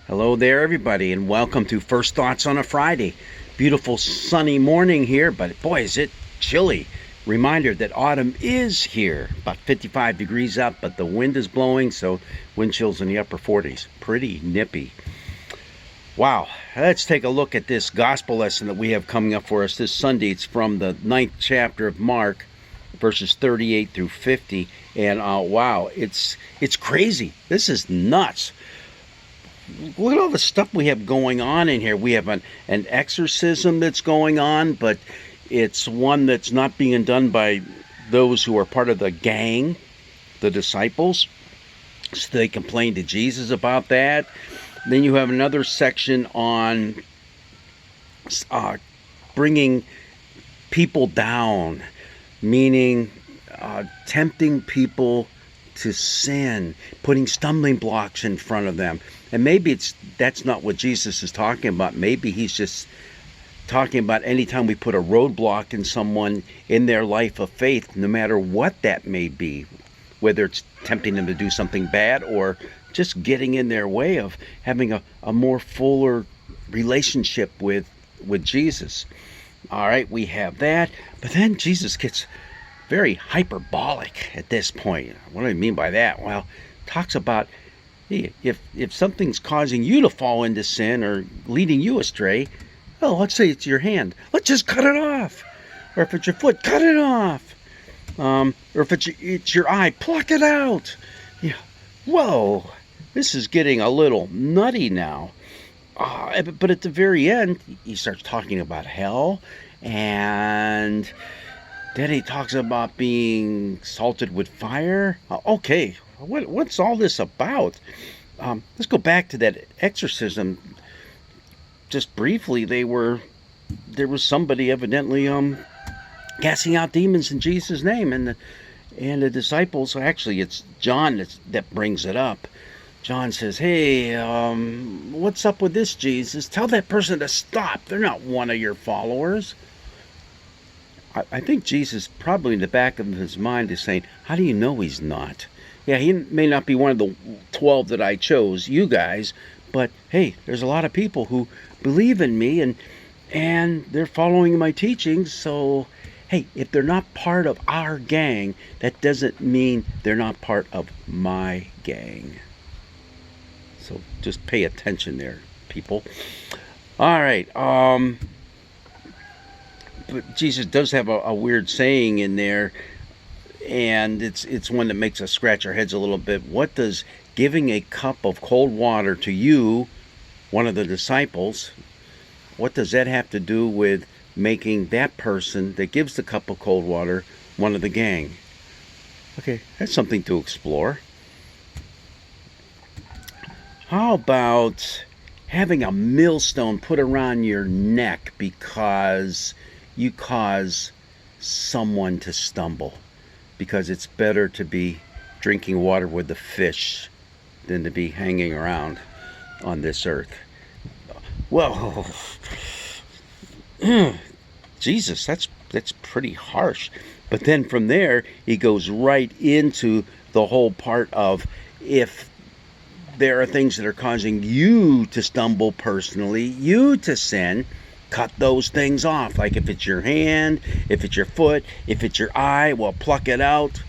Hello there, everybody, and welcome to First Thoughts on a Friday. Beautiful sunny morning here, but boy, is it chilly. Reminder that autumn is here. About 55 degrees up, but the wind is blowing, so wind chills in the upper 40s. Pretty nippy. Wow, let's take a look at this gospel lesson that we have coming up for us this Sunday. It's from the 9th chapter of Mark, verses 38 through 50. And wow, it's crazy. This is nuts. Look at all the stuff we have going on in here. We have an exorcism that's going on, but it's one that's not being done by those who are part of the gang, the disciples. So they complain to Jesus about that. Then you have another section on bringing people down, meaning tempting people to sin, putting stumbling blocks in front of them. And maybe that's not what Jesus is talking about. Maybe he's just talking about anytime we put a roadblock in someone in their life of faith, no matter what that may be, whether it's tempting them to do something bad or just getting in their way of having a more fuller relationship with Jesus. All right, we have that. But then Jesus gets very hyperbolic at this point. What do I mean by that? Well, talks about if something's causing you to fall into sin or leading you astray, well, let's say it's your hand. Let's just cut it off. Or if it's your foot, cut it off. Or if it's your eye, pluck it out. Yeah. Whoa, this is getting a little nutty now. But at the very end, he starts talking about hell, and then he talks about being salted with fire. Okay, what's all this about? Let's go back to that exorcism. Just briefly, there was somebody evidently casting out demons in Jesus' name, and the disciples. Actually, it's John that brings it up. John says, "Hey, what's up with this, Jesus? Tell that person to stop. They're not one of your followers." I think Jesus, probably in the back of his mind, is saying, how do you know he's not? Yeah, he may not be one of the 12 that I chose, you guys, but hey, there's a lot of people who believe in me and they're following my teachings, so hey, if they're not part of our gang, that doesn't mean they're not part of my gang. So just pay attention there, people. All right, but Jesus does have a weird saying in there, and it's one that makes us scratch our heads a little bit. What does giving a cup of cold water to you, one of the disciples, what does that have to do with making that person that gives the cup of cold water one of the gang? Okay, that's something to explore. How about having a millstone put around your neck because you cause someone to stumble? Because it's better to be drinking water with the fish than to be hanging around on this earth. Well, Jesus, that's pretty harsh. But then from there, he goes right into the whole part of if there are things that are causing you to stumble personally, you to sin, cut those things off. Like if it's your hand, if it's your foot, if it's your eye, well, pluck it out.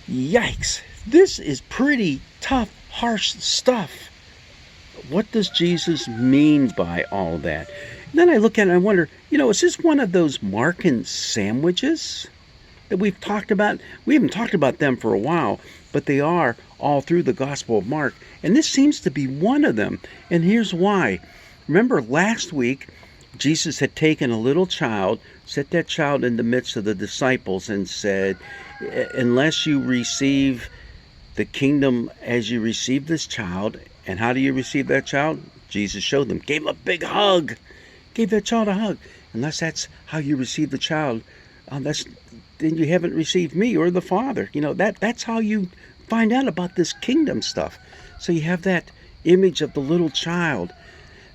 Yikes. This is pretty tough, harsh stuff. What does Jesus mean by all that? And then I look at it and I wonder, is this one of those Markan sandwiches that we've talked about? We haven't talked about them for a while, but they are all through the Gospel of Mark. And this seems to be one of them. And here's why. Remember last week, Jesus had taken a little child, set that child in the midst of the disciples and said, unless you receive the kingdom as you receive this child, and how do you receive that child? Jesus showed them, gave him a big hug, gave that child a hug. Unless that's how you receive the child, then you haven't received me or the Father. That's how you find out about this kingdom stuff. So you have that image of the little child.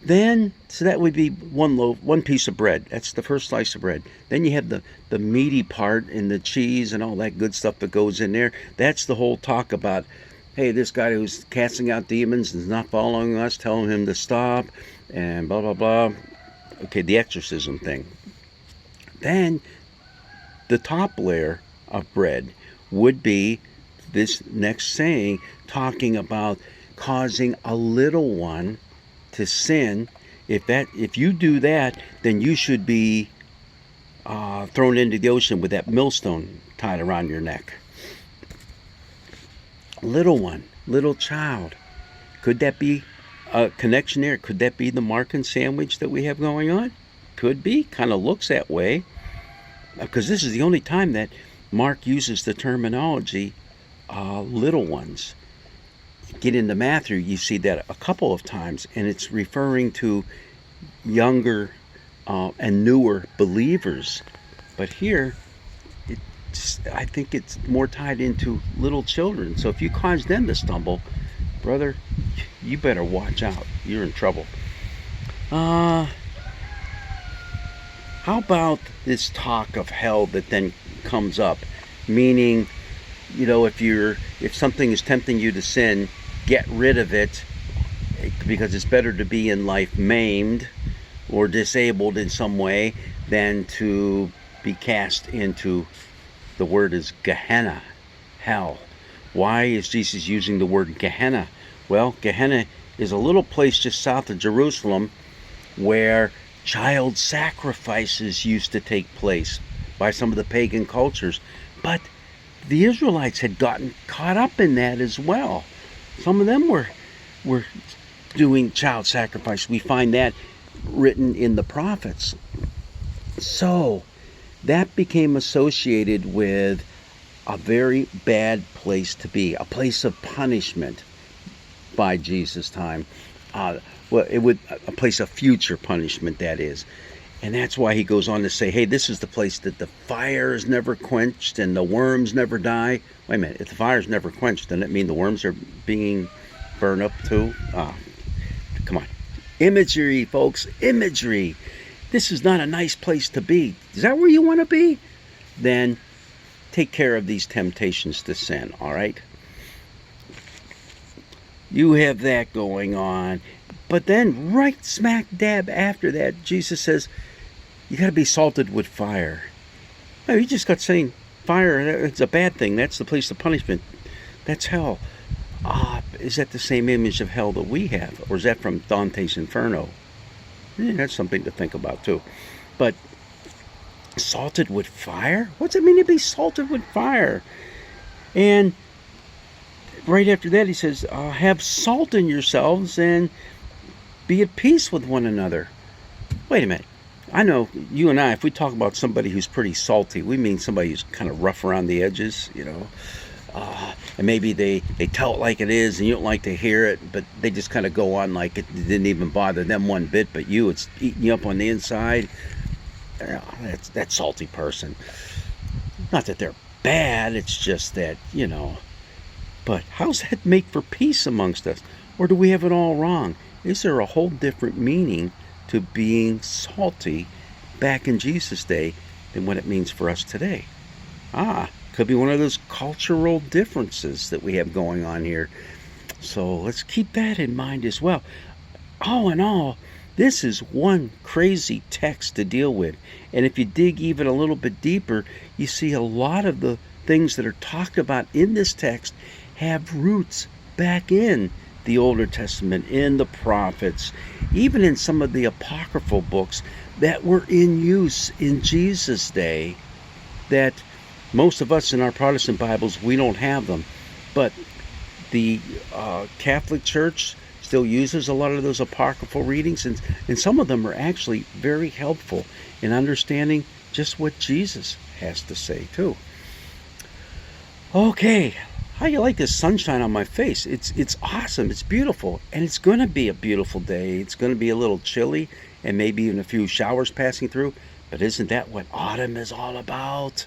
Then, so that would be one loaf, one piece of bread. That's the first slice of bread. Then you have the meaty part and the cheese and all that good stuff that goes in there. That's the whole talk about hey, this guy who's casting out demons and is not following us, telling him to stop, and blah, blah, blah. Okay, the exorcism thing. Then the top layer of bread would be this next saying, talking about causing a little one to sin. If you do that, then you should be thrown into the ocean with that millstone tied around your neck. Little one, little child. Could that be a connection there? Could that be the Markan sandwich that we have going on? Could be. Kind of looks that way. Because this is the only time that Mark uses the terminology little ones. Get into Matthew, you see that a couple of times, and it's referring to younger and newer believers. But here, I think it's more tied into little children. So if you cause them to stumble, brother, you better watch out. You're in trouble. How about this talk of hell that then comes up? Meaning, if something is tempting you to sin, get rid of it, because it's better to be in life maimed or disabled in some way than to be cast into, the word is Gehenna, hell. Why is Jesus using the word Gehenna? Well, Gehenna is a little place just south of Jerusalem where child sacrifices used to take place by some of the pagan cultures. But the Israelites had gotten caught up in that as well. Some of them were doing child sacrifice. We find that written in the prophets. So that became associated with a very bad place to be, a place of punishment by Jesus' time. A place of future punishment, that is. And that's why he goes on to say, hey, this is the place that the fire is never quenched and the worms never die. Wait a minute, if the fire is never quenched, doesn't it mean the worms are being burned up too? Come on. Imagery, folks, imagery. This is not a nice place to be. Is that where you want to be? Then take care of these temptations to sin, all right? You have that going on. But then right smack dab after that, Jesus says, you got to be salted with fire. No, he just got saying fire, it's a bad thing. That's the place of punishment. That's hell. Is that the same image of hell that we have? Or is that from Dante's Inferno? That's something to think about too. But salted with fire? What's it mean to be salted with fire? And right after that he says, have salt in yourselves and be at peace with one another. Wait a minute. I know you and I, if we talk about somebody who's pretty salty, we mean somebody who's kind of rough around the edges, and maybe they tell it like it is and you don't like to hear it, but they just kind of go on like it didn't even bother them one bit, but it's eating you up on the inside. That's that salty person. Not that they're bad, it's just that, but how's that make for peace amongst us? Or do we have it all wrong? Is there a whole different meaning to being salty back in Jesus' day than what it means for us today? Could be one of those cultural differences that we have going on here. So let's keep that in mind as well. All in all, this is one crazy text to deal with. And if you dig even a little bit deeper, you see a lot of the things that are talked about in this text have roots back in the Older Testament, in the prophets, even in some of the apocryphal books that were in use in Jesus' day, that most of us in our Protestant Bibles, we don't have them. But the Catholic Church still uses a lot of those apocryphal readings, and some of them are actually very helpful in understanding just what Jesus has to say too. Okay, how you like this sunshine on my face? It's awesome, it's beautiful, and it's going to be a beautiful day. It's going to be a little chilly and maybe even a few showers passing through, but isn't that what autumn is all about?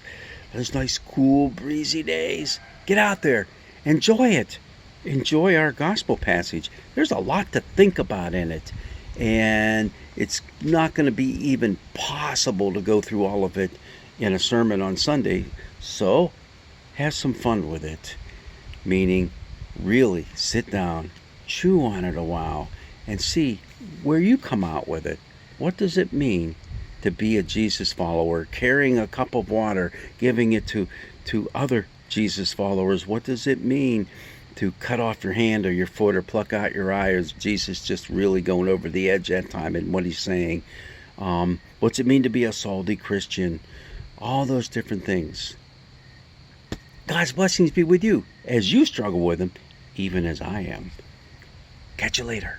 Those nice, cool, breezy days. Get out there, enjoy it. Enjoy our gospel passage. There's a lot to think about in it, and it's not going to be even possible to go through all of it in a sermon on Sunday, so have some fun with it. Meaning, really sit down, chew on it a while, and see where you come out with it. What does it mean to be a Jesus follower, carrying a cup of water, giving it to other Jesus followers? What does it mean to cut off your hand or your foot or pluck out your eye? Or is Jesus just really going over the edge that time in what he's saying? What's it mean to be a salty Christian? All those different things. God's blessings be with you as you struggle with them, even as I am. Catch you later.